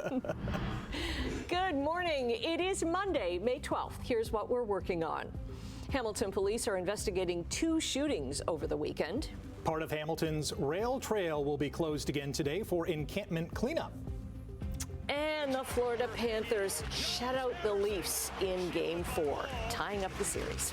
Good morning. It is Monday, May 12th. Here's what we're working on. Hamilton police are investigating 2 shootings over the weekend. Part of Hamilton's rail trail will be closed again today for encampment cleanup. And the Florida Panthers shut out the Leafs in Game 4, tying up the series.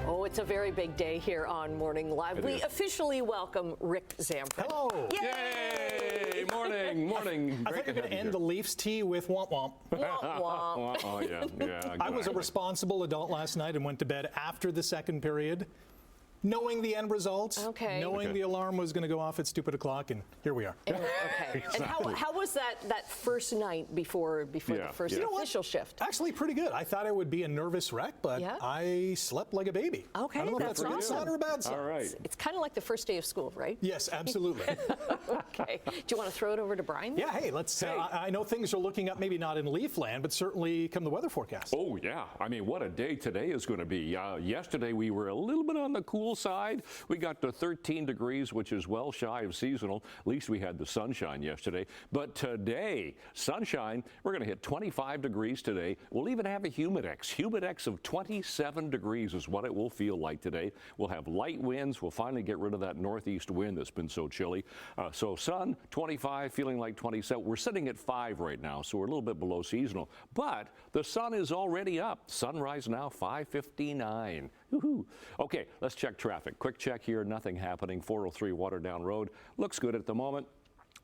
Oh, it's a very big day here on Morning Live. We officially welcome Rick Zamford. Hello. Yay! Morning, morning. I thought you were going to end the Leafs tea with womp womp. Womp womp. Oh, yeah. I was a responsible adult last night and went to bed after the second period, knowing the end result, knowing the alarm was going to go off at stupid o'clock, and here we are. Okay. Exactly. And how was that first night before the first official shift? Actually, pretty good. I thought I would be a nervous wreck, but I slept like a baby. Okay, I don't know if that's a good awesome. sign or a bad sign. All right. It's kind of like the first day of school, right? Yes, absolutely. Okay. Do you want to throw it over to Brian? Yeah, hey, let's. I know things are looking up, maybe not in Leafland, but certainly come the weather forecast. Oh, yeah. I mean, what a day today is going to be. Yesterday, we were a little bit on the cool side. We got to 13 degrees, which is well shy of seasonal. At least we had the sunshine yesterday. But today, sunshine, we're going to hit 25 degrees today. We'll even have a humidex of 27 degrees is what it will feel like today. We'll have light winds. We'll finally get rid of that northeast wind that's been so chilly. So sun, 25, feeling like 27. We're sitting at 5 right now, so we're a little bit below seasonal. But the sun is already up. Sunrise now, 5:59. Woohoo. Okay, let's check traffic. Quick check here, nothing happening. 403 Waterdown Road. Looks good at the moment.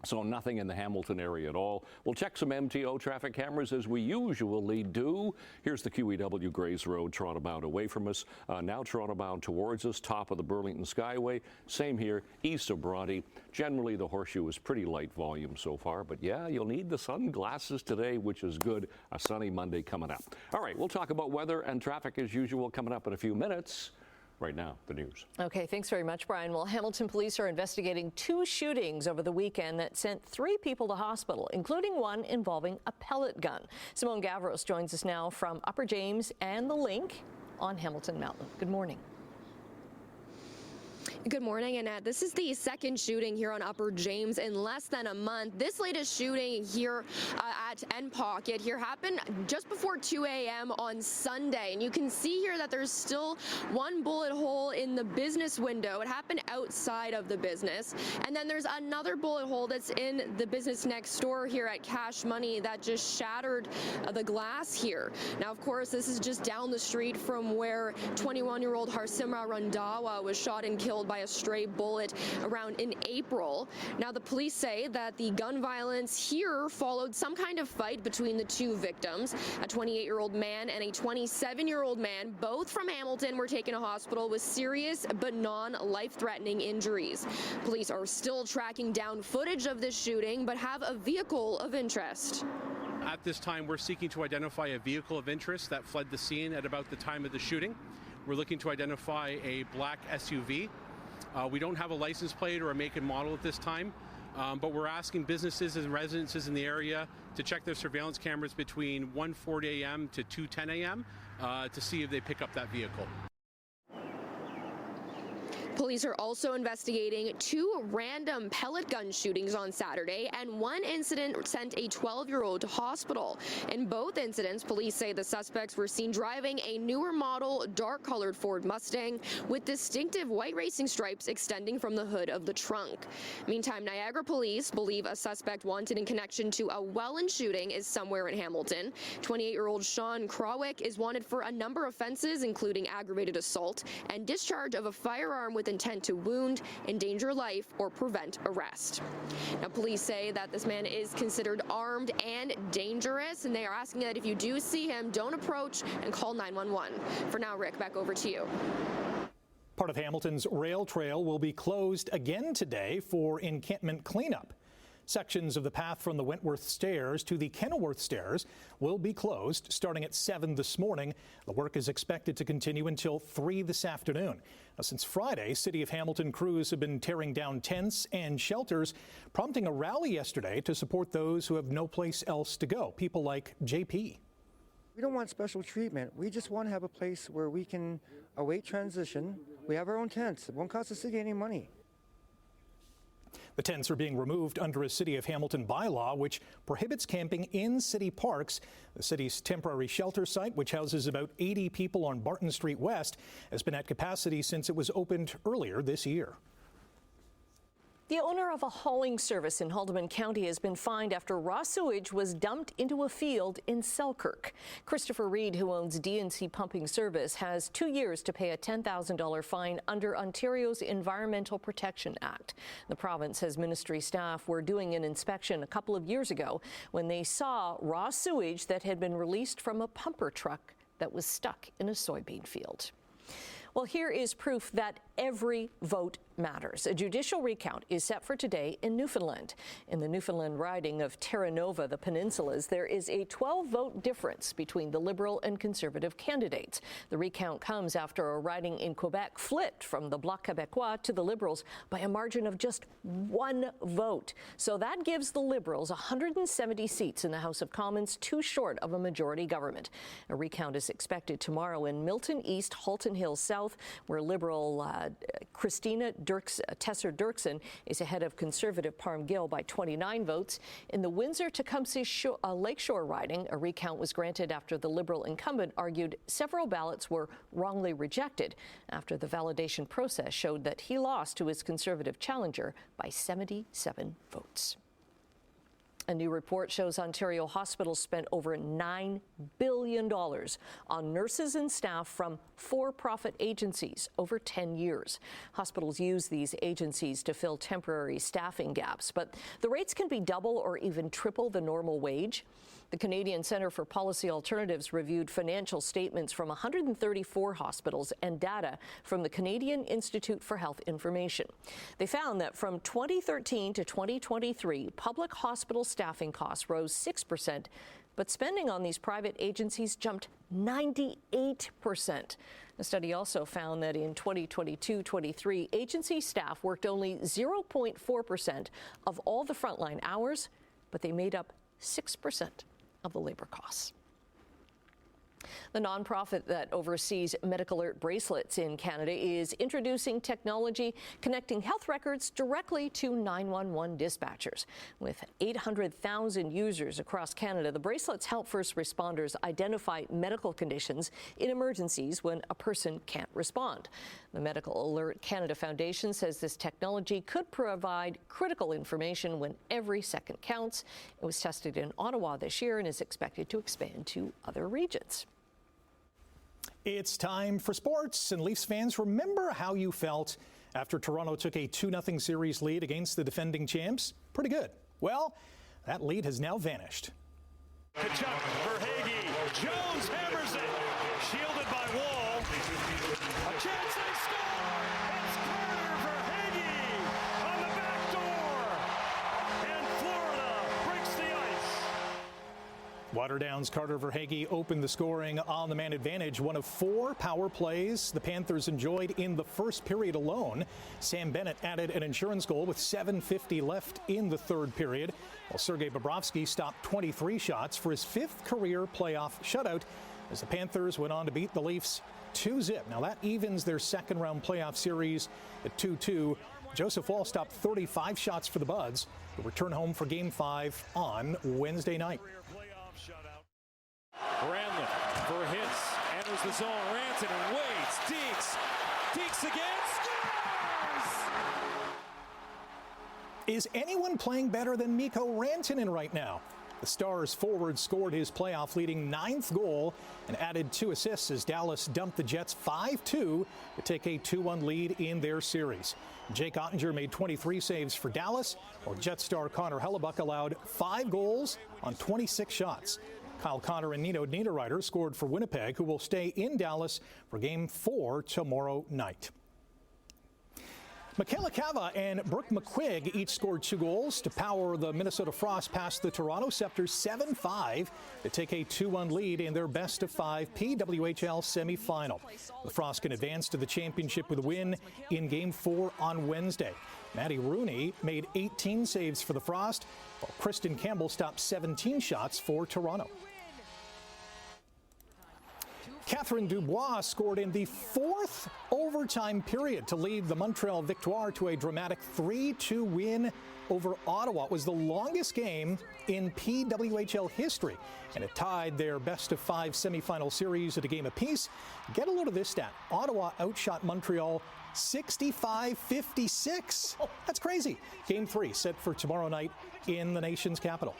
So nothing in the Hamilton area at all. We'll check some MTO traffic cameras as we usually do. Here's the QEW Grays Road, Toronto bound away from us. Now Toronto bound towards us, top of the Burlington Skyway. Same here, east of Bronte. Generally, the Horseshoe is pretty light volume so far. But yeah, you'll need the sunglasses today, which is good. A sunny Monday coming up. All right, we'll talk about weather and traffic as usual coming up in a few minutes. Right now, the news. Okay, thanks very much, Brian. Well, Hamilton police are investigating 2 shootings over the weekend that sent 3 people to hospital, including one involving a pellet gun. Simone Gavros joins us now from Upper James and the Link on Hamilton Mountain. Good morning. Good morning, Annette. This is the second shooting here on Upper James in less than a month. This latest shooting here at End Pocket here happened just before 2 a.m. on Sunday. And you can see here that there's still one bullet hole in the business window. It happened outside of the business. And then there's another bullet hole that's in the business next door here at Cash Money that just shattered the glass here. Now, of course, this is just down the street from where 21-year-old Harsimra Randawa was shot and killed by a stray bullet around in April. Now, the police say that the gun violence here followed some kind of fight between the 2 victims. A 28-year-old man and a 27-year-old man, both from Hamilton, were taken to hospital with serious but non-life-threatening injuries. Police are still tracking down footage of this shooting, but have a vehicle of interest. At this time, we're seeking to identify a vehicle of interest that fled the scene at about the time of the shooting. We're looking to identify a black SUV. We don't have a license plate or a make and model at this time, but we're asking businesses and residences in the area to check their surveillance cameras between 1:40 a.m. to 2:10 a.m. To see if they pick up that vehicle. Police are also investigating 2 random pellet gun shootings on Saturday, and one incident sent a 12-year-old to hospital. In both incidents, police say the suspects were seen driving a newer model, dark-colored Ford Mustang with distinctive white racing stripes extending from the hood of the trunk. Meantime, Niagara police believe a suspect wanted in connection to a Welland shooting is somewhere in Hamilton. 28-year-old Sean Krawick is wanted for a number of offenses, including aggravated assault and discharge of a firearm with intent to wound, endanger life, or prevent arrest. Now, police say that this man is considered armed and dangerous, and they are asking that if you do see him, don't approach and call 911. For now, Rick, back over to you. Part of Hamilton's rail trail will be closed again today for encampment cleanup. Sections of the path from the Wentworth Stairs to the Kenilworth Stairs will be closed starting at 7 this morning. The work is expected to continue until 3 this afternoon. Now, since Friday, City of Hamilton crews have been tearing down tents and shelters, prompting a rally yesterday to support those who have no place else to go, people like JP. We don't want special treatment. We just want to have a place where we can await transition. We have our own tents. It won't cost the city any money. The tents are being removed under a City of Hamilton bylaw, which prohibits camping in city parks. The city's temporary shelter site, which houses about 80 people on Barton Street West, has been at capacity since it was opened earlier this year. The owner of a hauling service in Haldimand County has been fined after raw sewage was dumped into a field in Selkirk. Christopher Reed, who owns DNC Pumping Service, has 2 years to pay a $10,000 fine under Ontario's Environmental Protection Act. The province says ministry staff were doing an inspection a couple of years ago when they saw raw sewage that had been released from a pumper truck that was stuck in a soybean field. Well, here is proof that every vote matters. A judicial recount is set for today in Newfoundland. In the Newfoundland riding of Terra Nova, the peninsulas, there is a 12-vote difference between the Liberal and Conservative candidates. The recount comes after a riding in Quebec flipped from the Bloc Québécois to the Liberals by a margin of just 1 vote. So that gives the Liberals 170 seats in the House of Commons, too short of a majority government. A recount is expected tomorrow in Milton East, Halton Hills South, where Liberal Christina Tesser-Dirksen is ahead of Conservative Parm Gill by 29 votes. In the Windsor-Tecumseh Lakeshore riding, a recount was granted after the Liberal incumbent argued several ballots were wrongly rejected after the validation process showed that he lost to his Conservative challenger by 77 votes. A new report shows Ontario hospitals spent over $9 billion on nurses and staff from for-profit agencies over 10 years. Hospitals use these agencies to fill temporary staffing gaps, but the rates can be double or even triple the normal wage. The Canadian Centre for Policy Alternatives reviewed financial statements from 134 hospitals and data from the Canadian Institute for Health Information. They found that from 2013 to 2023, public hospital staffing costs rose 6%, but spending on these private agencies jumped 98%. The study also found that in 2022-23, agency staff worked only 0.4% of all the frontline hours, but they made up 6% of the labor costs. The nonprofit that oversees Medical Alert bracelets in Canada is introducing technology connecting health records directly to 911 dispatchers. With 800,000 users across Canada, the bracelets help first responders identify medical conditions in emergencies when a person can't respond. The Medical Alert Canada Foundation says this technology could provide critical information when every second counts. It was tested in Ottawa this year and is expected to expand to other regions. It's time for sports, and Leafs fans, remember how you felt after Toronto took a 2-0 series lead against the defending champs? Pretty good. Well, that lead has now vanished. Kachuk for Hagee. Jones hammers it. Shielded by Wall. A chance they score. It's Carter for Hagee on the back door. And Florida breaks the ice. Waterdown's Carter Verhaeghe opened the scoring on the man advantage, one of 4 power plays the Panthers enjoyed in the first period alone. Sam Bennett added an insurance goal with 7:50 left in the third period, while Sergei Bobrovsky stopped 23 shots for his 5th career playoff shutout as the Panthers went on to beat the Leafs 2-0. Now that evens their second-round playoff series at 2-2. Joseph Woll stopped 35 shots for the Buds, who return home for Game 5 on Wednesday night. Brandlin for hits, enters the zone, Rantanen and waits, Deeks again, scores! Is anyone playing better than Mikko Rantanen right now? The Stars forward scored his playoff-leading 9th goal and added 2 assists as Dallas dumped the Jets 5-2 to take a 2-1 lead in their series. Jake Ottinger made 23 saves for Dallas, while Jet star Connor Hellebuck allowed 5 goals on 26 shots. Kyle Connor and Nino Niederreiter scored for Winnipeg, who will stay in Dallas for Game 4 tomorrow night. Michaela Cava and Brooke McQuigg each scored 2 goals to power the Minnesota Frost past the Toronto Septors 7-5 to take a 2-1 lead in their best-of-5 PWHL semifinal. The Frost can advance to the championship with a win in Game 4 on Wednesday. Maddie Rooney made 18 saves for the Frost, while Kristen Campbell stopped 17 shots for Toronto. Catherine Dubois scored in the fourth overtime period to lead the Montreal Victoire to a dramatic 3-2 win over Ottawa. It was the longest game in PWHL history, and it tied their best-of-5 semifinal series at a game apiece. Get a load of this stat. Ottawa outshot Montreal 65-56. That's crazy. Game 3 set for tomorrow night in the nation's capital.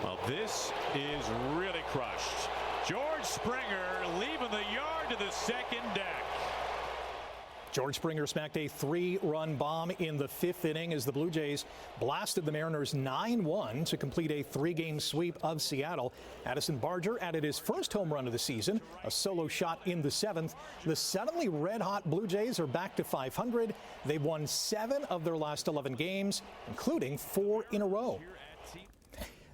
Well, this is really crushed. George Springer leaving the yard to the second deck. George Springer smacked a 3-run bomb in the 5th inning as the Blue Jays blasted the Mariners 9-1 to complete a 3-game sweep of Seattle. Addison Barger added his first home run of the season, a solo shot in the 7th. The suddenly red-hot Blue Jays are back to 500. They've won 7 of their last 11 games, including 4 in a row.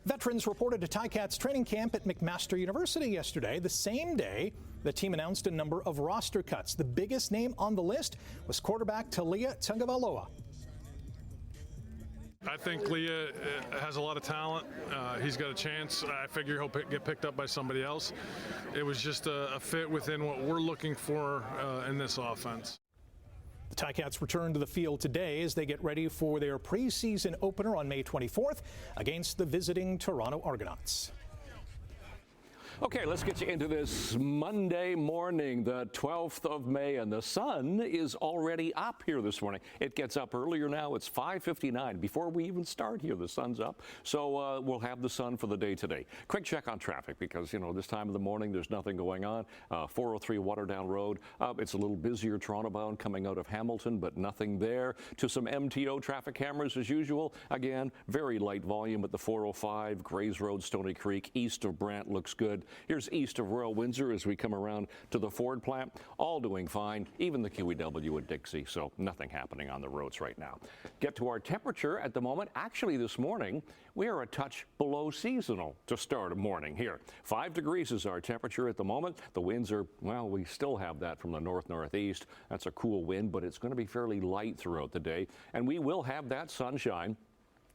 Veterans reported to Ticats training camp at McMaster University yesterday, the same day the team announced a number of roster cuts. The biggest name on the list was quarterback Talia Tungavaloa. I think Leah has a lot of talent. He's got a chance. I figure he'll get picked up by somebody else. It was just a fit within what we're looking for in this offense. The Ticats return to the field today as they get ready for their preseason opener on May 24th against the visiting Toronto Argonauts. Okay, let's get you into this Monday morning, the 12th of May, and the sun is already up here this morning. It gets up earlier now. It's 5:59. Before we even start here, the sun's up. So we'll have the sun for the day today. Quick check on traffic because, you know, this time of the morning, there's nothing going on. 403 Waterdown Road. It's a little busier Toronto bound coming out of Hamilton, but nothing there. To some MTO traffic cameras as usual. Again, very light volume at the 405, Grays Road, Stony Creek, east of Brant looks good. Here's east of Royal Windsor as we come around to the Ford plant. All doing fine, even the QEW at Dixie, so nothing happening on the roads right now. Get to our temperature at the moment. Actually, this morning, we are a touch below seasonal to start a morning here. 5 degrees is our temperature at the moment. The winds are, well, we still have that from the north-northeast. That's a cool wind, but it's going to be fairly light throughout the day. And we will have that sunshine.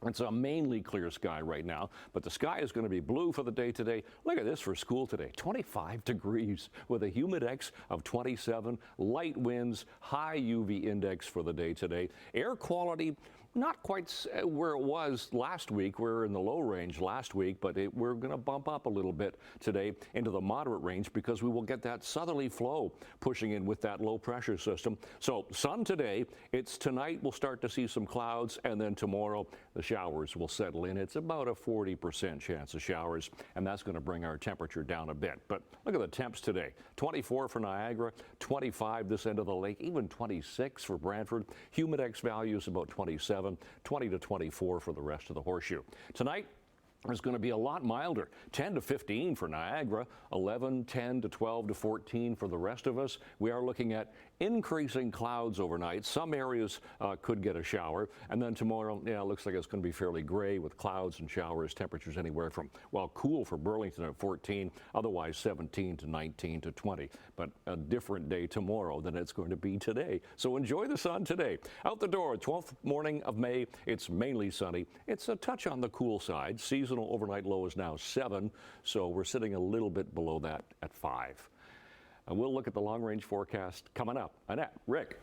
It's a mainly clear sky right now, but the sky is going to be blue for the day today. Look at this for school today, 25 degrees with a humidex of 27, light winds, high UV index for the day today. Air quality, not quite where it was last week. We're in the low range last week, but we're going to bump up a little bit today into the moderate range because we will get that southerly flow pushing in with that low pressure system. So sun today, it's tonight we'll start to see some clouds, and then tomorrow the showers will settle in. It's about a 40% chance of showers, and that's going to bring our temperature down a bit. But look at the temps today. 24 for Niagara, 25 this end of the lake, even 26 for Brantford. Humidex values about 27. 20 to 24 for the rest of the horseshoe. Tonight, it's going to be a lot milder. 10 to 15 for Niagara, 11, 10 to 12 to 14 for the rest of us. We are looking at increasing clouds overnight. Some areas could get a shower. And then tomorrow, yeah, it looks like it's going to be fairly gray with clouds and showers. Temperatures anywhere from, well, cool for Burlington at 14, otherwise 17 to 19 to 20. But a different day tomorrow than it's going to be today. So enjoy the sun today. Out the door, 12th morning of May, it's mainly sunny. It's a touch on the cool side. Seasonal overnight low is now 7, so we're sitting a little bit below that at 5. And we'll look at the long-range forecast coming up. Annette, Rick.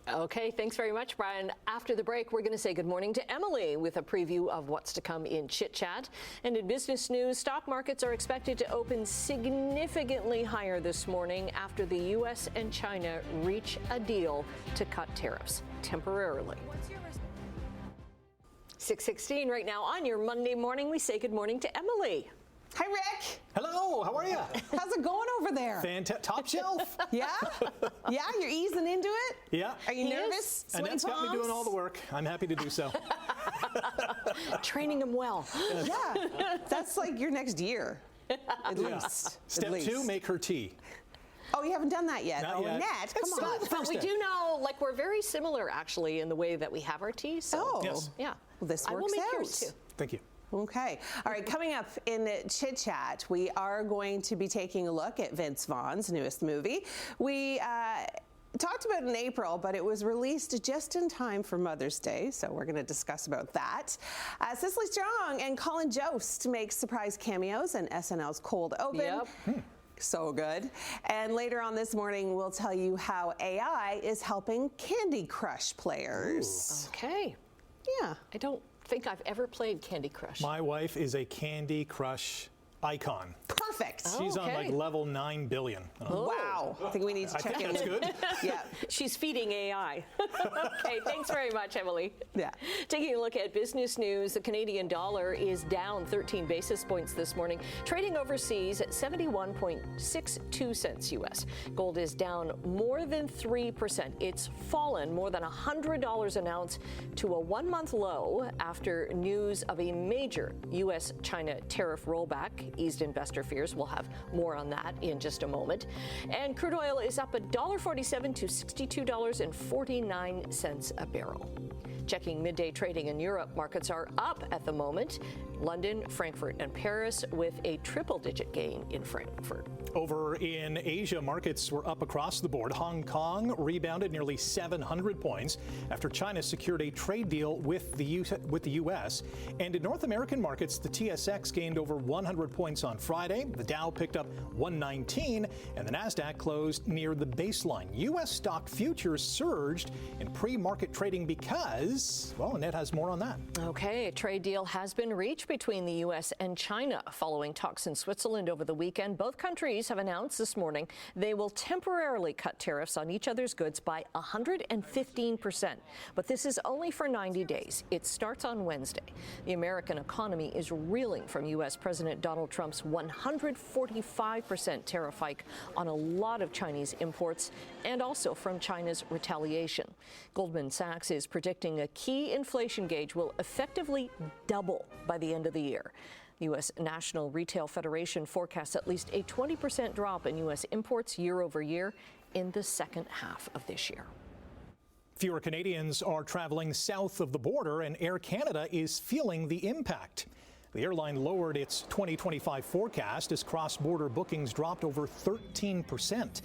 Okay, thanks very much, Brian. After the break, we're going to say good morning to Emily with a preview of what's to come in Chit Chat. And in business news, stock markets are expected to open significantly higher this morning after the U.S. and China reach a deal to cut tariffs temporarily. 6:16 right now on your Monday morning. We say good morning to Emily. Hi, Rick. Hello, how are you? How's it going over there? Top shelf. Yeah? Yeah, you're easing into it? Yeah. Are you nervous? Sweaty Annette's got me doing all the work. I'm happy to do so. Training him well. Yeah, that's like your next year, at least. Step 2, make her tea. Oh, you haven't done that yet? Not yet. Annette, come It's on. But we do know, like, we're very similar, actually, in the way that we have our tea. So, Oh. Yes. yeah. Well, this I will works make out. yours, too. Thank you. Okay. All right. Coming up in Chit Chat, we are going to be taking a look at Vince Vaughn's newest movie. We talked about in April, but it was released just in time for Mother's Day, so we're going to discuss about that. Cicely Strong and Colin Jost make surprise cameos in SNL's Cold Open. Yep. So good. And later on this morning, we'll tell you how AI is helping Candy Crush players. Okay. Yeah. I don't think I've ever played Candy Crush. My wife is a Candy Crush icon. Perfect. She's on okay. like level 9 billion. Wow. I think we need to check in. That's good. Yeah. She's feeding AI. Okay, thanks very much, Emily. Yeah. Taking a look at business news, the Canadian dollar is down 13 basis points this morning, trading overseas at 71.62 cents U.S. Gold is down more than 3%. It's fallen more than $100 an ounce to a one-month low after news of a major U.S.-China tariff rollback eased investor fears. We'll have more on that in just a moment. And crude oil is up $1.47 to $62.49 a barrel. Checking midday trading in Europe, markets are up at the moment. London, Frankfurt, and Paris with a triple-digit gain in Frankfurt. Over in Asia, markets were up across the board. Hong Kong rebounded nearly 700 points after China secured a trade deal with the U.S. And in North American markets, the TSX gained over 100 points on Friday. The Dow picked up 119, and the Nasdaq closed near the baseline. U.S. stock futures surged in pre-market trading because, well, Annette has more on that. Okay, a trade deal has been reached between the U.S. and China following talks in Switzerland over the weekend. Both countries have announced this morning they will temporarily cut tariffs on each other's goods by 115%. But this is only for 90 days. It starts on Wednesday. The American economy is reeling from U.S. President Donald Trump's 145% tariff hike on a lot of Chinese imports and also from China's retaliation. Goldman Sachs is predicting a key inflation gauge will effectively double by the end of the year. The U.S. National Retail Federation forecasts at least a 20% drop in U.S. imports year over year in the second half of this year. Fewer Canadians are traveling south of the border, and Air Canada is feeling the impact. The airline lowered its 2025 forecast as cross-border bookings dropped over 13%.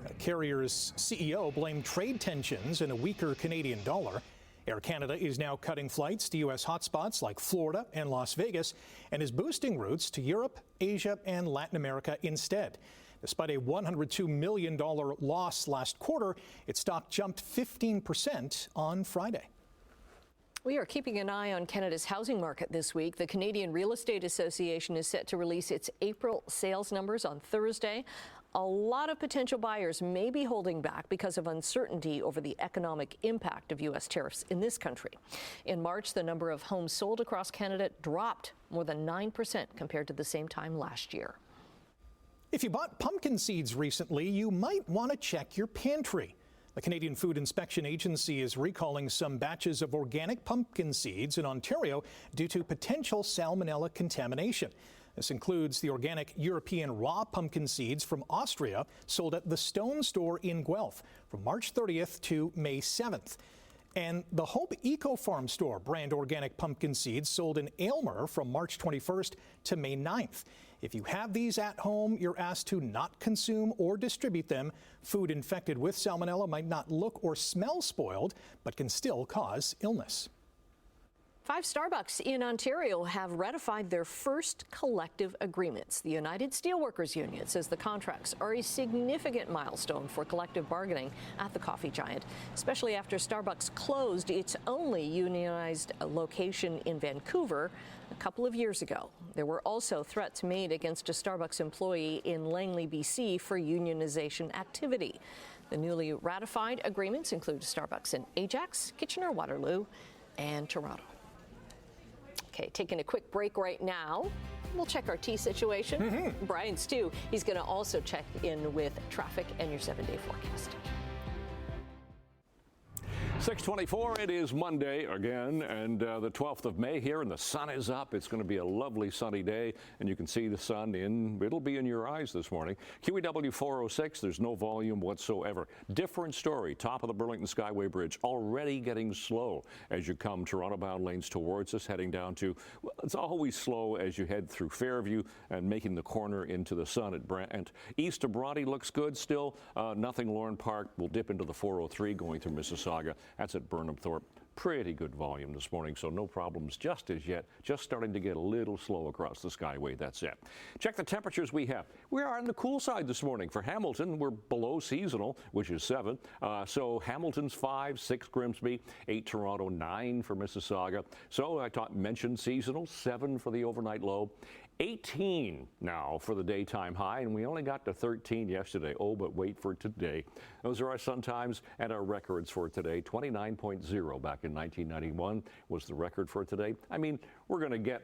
The carrier's CEO blamed trade tensions and a weaker Canadian dollar. Air Canada is now cutting flights to U.S. hotspots like Florida and Las Vegas and is boosting routes to Europe, Asia, and Latin America instead. Despite a $102 million loss last quarter, its stock jumped 15% on Friday. We are keeping an eye on Canada's housing market this week. The Canadian Real Estate Association is set to release its April sales numbers on Thursday. A lot of potential buyers may be holding back because of uncertainty over the economic impact of U.S. tariffs in this country. In March, the number of homes sold across Canada dropped more than 9% compared to the same time last year. If you bought pumpkin seeds recently, you might want to check your pantry. The Canadian Food Inspection Agency is recalling some batches of organic pumpkin seeds in Ontario due to potential salmonella contamination. This includes the organic European raw pumpkin seeds from Austria sold at the Stone store in Guelph from March 30th to May 7th. And the Hope Eco Farm store brand organic pumpkin seeds sold in Aylmer from March 21st to May 9th. If you have these at home, you're asked to not consume or distribute them. Food infected with salmonella might not look or smell spoiled, but can still cause illness. 5 Starbucks in Ontario have ratified their first collective agreements. The United Steelworkers Union says the contracts are a significant milestone for collective bargaining at the coffee giant, especially after Starbucks closed its only unionized location in Vancouver a couple of years ago. There were also threats made against a Starbucks employee in Langley, BC for unionization activity. The newly ratified agreements include Starbucks in Ajax, Kitchener-Waterloo, and Toronto. Okay, taking a quick break right now. We'll check our tea situation. Brian's too. He's going to also check in with traffic and your 7-day forecast. 6:24, it is Monday again, and the 12th of May here, and the sun is up. It's going to be a lovely sunny day, and you can see the sun it'll be in your eyes this morning. QEW 406, there's no volume whatsoever. Different story, top of the Burlington Skyway Bridge, already getting slow as you come Toronto-bound lanes towards us, heading down to, well, it's always slow as you head through Fairview and making the corner into the sun at Brant. East of Bronte looks good still. Nothing Lorne Park. We'll dip into the 403 going through Mississauga. That's at Burnham Thorpe. Pretty good volume this morning, so no problems just as yet. Just starting to get a little slow across the Skyway, that's it. Check the temperatures we have. We are on the cool side this morning. For Hamilton, we're below seasonal, which is 7. So Hamilton's 5, 6 Grimsby, 8 Toronto, 9 for Mississauga. So I mentioned seasonal, 7 for the overnight low. 18 now for the daytime high, and we only got to 13 yesterday. Oh, but wait for today. Those are our sun times and our records for today. 29.0 back in 1991 was the record for today. I mean, we're going to get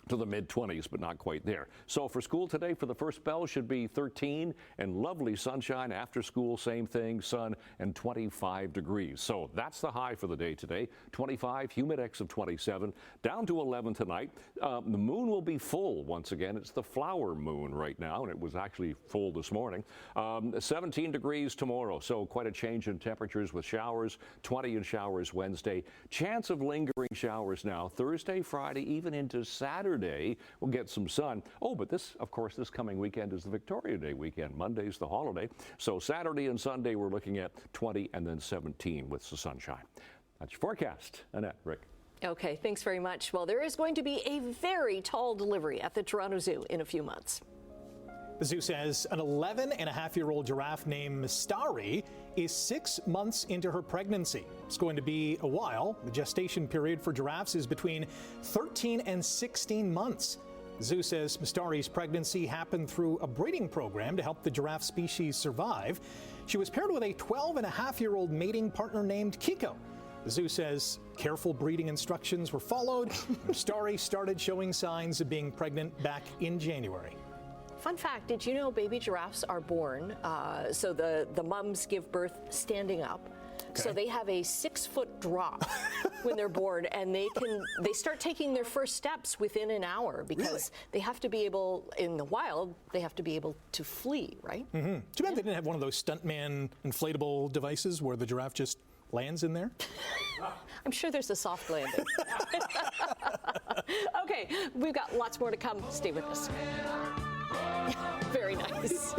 to the mid-20s, but not quite there. So for school today, for the first bell, should be 13 and lovely sunshine. After school, same thing, sun and 25 degrees. So that's the high for the day today. 25, humidex of 27, down to 11 tonight. The moon will be full once again. It's the flower moon right now, and it was actually full this morning. 17 degrees tomorrow, so quite a change in temperatures with showers. 20 in showers Wednesday. Chance of lingering showers now Thursday, Friday, even into Saturday. We'll get some sun. Oh, but this, of course, this coming weekend is the Victoria Day weekend. Monday's the holiday. So Saturday and Sunday, we're looking at 20 and then 17 with the sunshine. That's your forecast. Annette, Rick. Okay, thanks very much. Well, there is going to be a very tall delivery at the Toronto Zoo in a few months. The zoo says an 11-and-a-half-year-old giraffe named Mistari is 6 months into her pregnancy. It's going to be a while. The gestation period for giraffes is between 13 and 16 months. The zoo says Mistari's pregnancy happened through a breeding program to help the giraffe species survive. She was paired with a 12-and-a-half-year-old mating partner named Kiko. The zoo says careful breeding instructions were followed. Mistari started showing signs of being pregnant back in January. Fun fact, did you know baby giraffes are born, so the mums give birth standing up. Okay. So they have a 6-foot drop when they're born, and they start taking their first steps within an hour because they have to be able, in the wild, they have to be able to flee, right? Mm-hmm. Too bad they didn't have one of those stuntman inflatable devices where the giraffe just lands in there. I'm sure there's a soft landing. Okay, we've got lots more to come. Stay with us. Very nice.